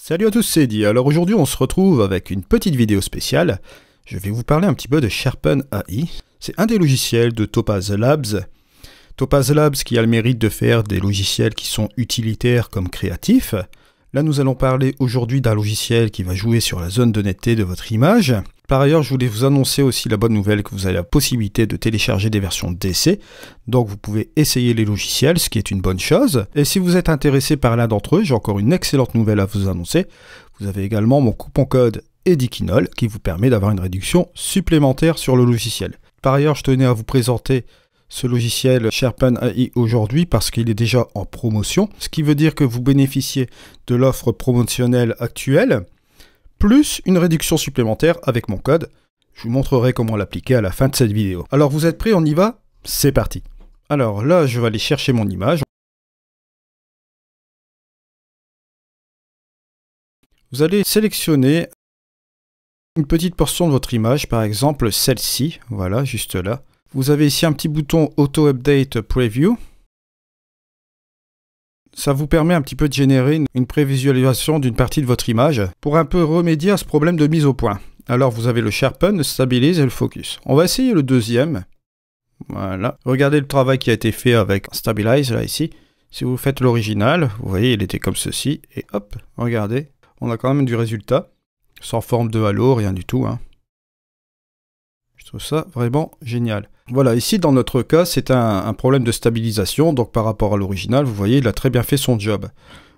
Salut à tous, c'est Eddy. Alors aujourd'hui on se retrouve avec une petite vidéo spéciale. Je vais vous parler un petit peu de Sharpen AI. C'est un des logiciels de Topaz Labs. Topaz Labs qui a le mérite de faire des logiciels qui sont utilitaires comme créatifs. Là nous allons parler aujourd'hui d'un logiciel qui va jouer sur la zone de netteté de votre image. Par ailleurs, je voulais vous annoncer aussi la bonne nouvelle que vous avez la possibilité de télécharger des versions d'essai. Donc vous pouvez essayer les logiciels, ce qui est une bonne chose. Et si vous êtes intéressé par l'un d'entre eux, j'ai encore une excellente nouvelle à vous annoncer. Vous avez également mon coupon code EDYKINOL qui vous permet d'avoir une réduction supplémentaire sur le logiciel. Par ailleurs, je tenais à vous présenter ce logiciel Sharpen AI aujourd'hui parce qu'il est déjà en promotion. Ce qui veut dire que vous bénéficiez de l'offre promotionnelle actuelle, plus une réduction supplémentaire avec mon code. Je vous montrerai comment l'appliquer à la fin de cette vidéo. Alors vous êtes prêts, on y va? C'est parti. Alors là, je vais aller chercher mon image. Vous allez sélectionner une petite portion de votre image, par exemple celle-ci, voilà, juste là. Vous avez ici un petit bouton Auto Update Preview. Ça vous permet un petit peu de générer une prévisualisation d'une partie de votre image pour un peu remédier à ce problème de mise au point. Alors vous avez le Sharpen, le Stabilize et le Focus. On va essayer le deuxième. Voilà. Regardez le travail qui a été fait avec Stabilize, là, ici. Si vous faites l'original, vous voyez, il était comme ceci. Et hop, regardez, on a quand même du résultat. Sans forme de halo, rien du tout, hein. Je trouve ça vraiment génial. Voilà, ici dans notre cas, c'est un problème de stabilisation, donc par rapport à l'original, vous voyez, il a très bien fait son job.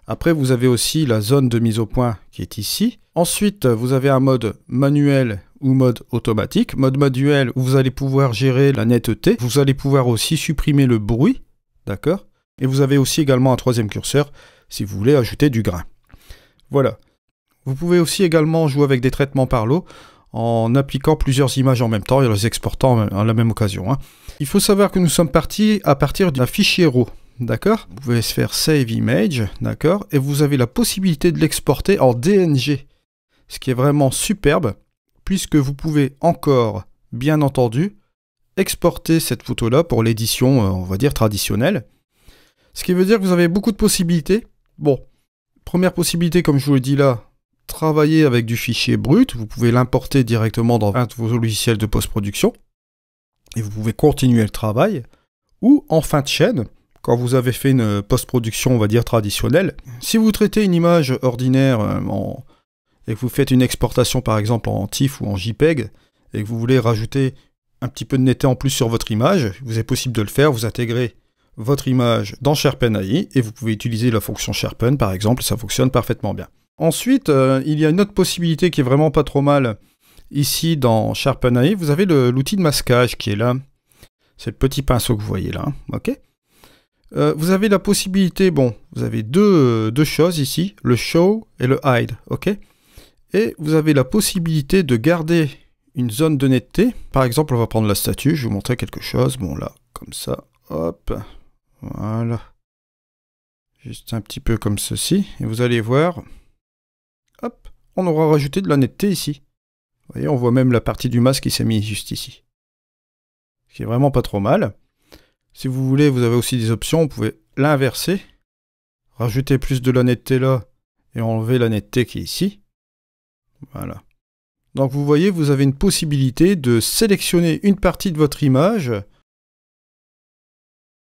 Après, vous avez aussi la zone de mise au point qui est ici. Ensuite, vous avez un mode manuel ou mode automatique. Mode manuel où vous allez pouvoir gérer la netteté. Vous allez pouvoir aussi supprimer le bruit, d'accord? Et vous avez aussi également un troisième curseur si vous voulez ajouter du grain. Voilà. Vous pouvez aussi également jouer avec des traitements par l'eau, en appliquant plusieurs images en même temps et les exportant à la même occasion, hein. Il faut savoir que nous sommes partis à partir d'un fichier RAW, d'accord? Vous pouvez faire Save Image, d'accord? Et vous avez la possibilité de l'exporter en DNG, ce qui est vraiment superbe, puisque vous pouvez encore, bien entendu, exporter cette photo-là pour l'édition, on va dire, traditionnelle. Ce qui veut dire que vous avez beaucoup de possibilités. Bon, première possibilité, comme je vous le dis là, travailler avec du fichier brut, vous pouvez l'importer directement dans un de vos logiciels de post-production et vous pouvez continuer le travail, ou en fin de chaîne, quand vous avez fait une post-production, on va dire traditionnelle, si vous traitez une image ordinaire et que vous faites une exportation par exemple en TIFF ou en JPEG et que vous voulez rajouter un petit peu de netteté en plus sur votre image, vous est possible de le faire, vous intégrez votre image dans Sharpen AI et vous pouvez utiliser la fonction Sharpen par exemple et ça fonctionne parfaitement bien. Ensuite, il y a une autre possibilité qui est vraiment pas trop mal. Ici, dans Sharpen AI, vous avez l'outil de masquage qui est là. C'est le petit pinceau que vous voyez là, ok? Vous avez la possibilité, bon, vous avez deux choses ici, le Show et le Hide, ok? Et vous avez la possibilité de garder une zone de netteté. Par exemple, on va prendre la statue, je vais vous montrer quelque chose. Bon, là, comme ça, hop, voilà. Juste un petit peu comme ceci, et vous allez voir... Hop, on aura rajouté de la netteté ici. Vous voyez, on voit même la partie du masque qui s'est mise juste ici. Ce qui est vraiment pas trop mal. Si vous voulez, vous avez aussi des options. Vous pouvez l'inverser. Rajouter plus de la netteté là. Et enlever la netteté qui est ici. Voilà. Donc vous voyez, vous avez une possibilité de sélectionner une partie de votre image.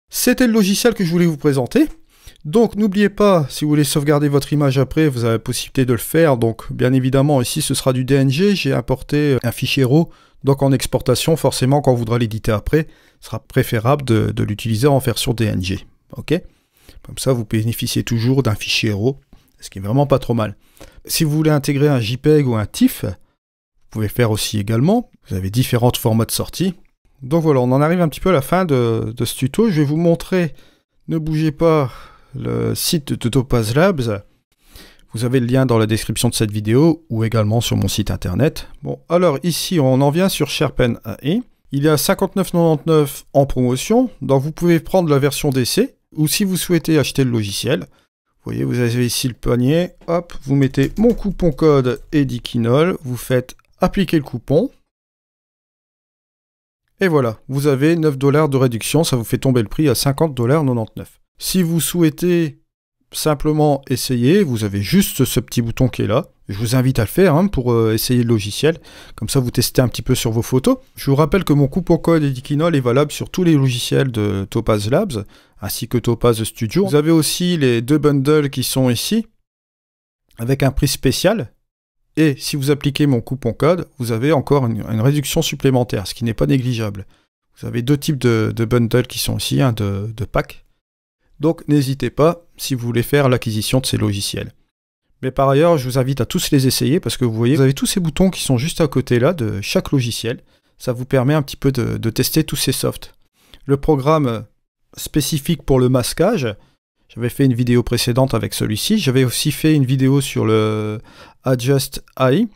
C'était le logiciel que je voulais vous présenter. Donc n'oubliez pas, si vous voulez sauvegarder votre image après, vous avez la possibilité de le faire. Donc bien évidemment, ici ce sera du DNG. J'ai importé un fichier RAW. Donc en exportation, forcément, quand on voudra l'éditer après, ce sera préférable de l'utiliser en version DNG. Ok? Comme ça, vous bénéficiez toujours d'un fichier RAW, ce qui est vraiment pas trop mal. Si vous voulez intégrer un JPEG ou un TIFF, vous pouvez faire aussi également. Vous avez différents formats de sortie. Donc voilà, on en arrive un petit peu à la fin de ce tuto. Je vais vous montrer, ne bougez pas, le site de Topaz Labs. Vous avez le lien dans la description de cette vidéo ou également sur mon site internet. Bon, alors ici, on en vient sur Sharpen AI. Il est à 59,99 en promotion, donc vous pouvez prendre la version d'essai ou si vous souhaitez acheter le logiciel. Vous voyez, vous avez ici le panier. Hop, vous mettez mon coupon code EDYKINOL, vous faites appliquer le coupon. Et voilà, vous avez 9 $ de réduction, ça vous fait tomber le prix à 50,99 $. Si vous souhaitez simplement essayer. Vous avez juste ce petit bouton qui est là. Je vous invite à le faire hein, pour essayer le logiciel. Comme ça, vous testez un petit peu sur vos photos. Je vous rappelle que mon coupon code Edikinol est valable sur tous les logiciels de Topaz Labs, ainsi que Topaz Studio. Vous avez aussi les 2 bundles qui sont ici, avec un prix spécial. Et si vous appliquez mon coupon code, vous avez encore une réduction supplémentaire, ce qui n'est pas négligeable. Vous avez 2 types de bundles qui sont ici, de packs. Donc n'hésitez pas si vous voulez faire l'acquisition de ces logiciels. Mais par ailleurs, je vous invite à tous les essayer parce que vous voyez, vous avez tous ces boutons qui sont juste à côté là de chaque logiciel. Ça vous permet un petit peu de tester tous ces softs. Le programme spécifique pour le masquage, j'avais fait une vidéo précédente avec celui-ci. J'avais aussi fait une vidéo sur le Adjust AI.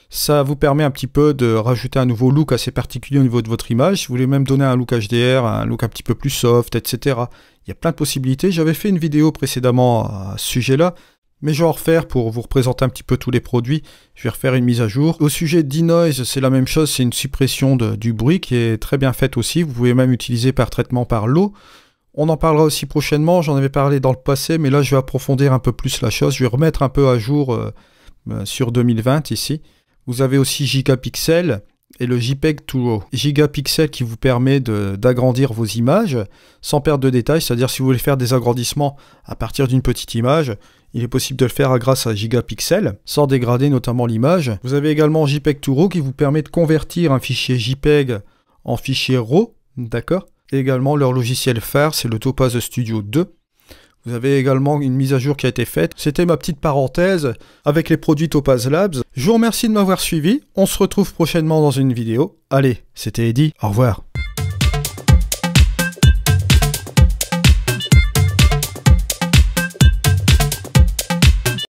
Ça vous permet un petit peu de rajouter un nouveau look assez particulier au niveau de votre image. Si vous voulez même donner un look HDR, un look un petit peu plus soft, etc. Il y a plein de possibilités. J'avais fait une vidéo précédemment à ce sujet-là. Mais je vais en refaire pour vous représenter un petit peu tous les produits. Je vais refaire une mise à jour. Au sujet de denoise, c'est la même chose. C'est une suppression du bruit qui est très bien faite aussi. Vous pouvez même utiliser par traitement par l'eau. On en parlera aussi prochainement. J'en avais parlé dans le passé, mais là, je vais approfondir un peu plus la chose. Je vais remettre un peu à jour sur 2020 ici. Vous avez aussi Gigapixel et le JPEG Tool. Gigapixel qui vous permet d'agrandir vos images sans perdre de détails. C'est-à-dire si vous voulez faire des agrandissements à partir d'une petite image, il est possible de le faire grâce à Gigapixel, sans dégrader notamment l'image. Vous avez également JPEG Tool qui vous permet de convertir un fichier JPEG en fichier RAW, d'accord? Et également leur logiciel phare, c'est le Topaz Studio 2. Vous avez également une mise à jour qui a été faite. C'était ma petite parenthèse avec les produits Topaz Labs. Je vous remercie de m'avoir suivi. On se retrouve prochainement dans une vidéo. Allez, c'était Eddy, au revoir.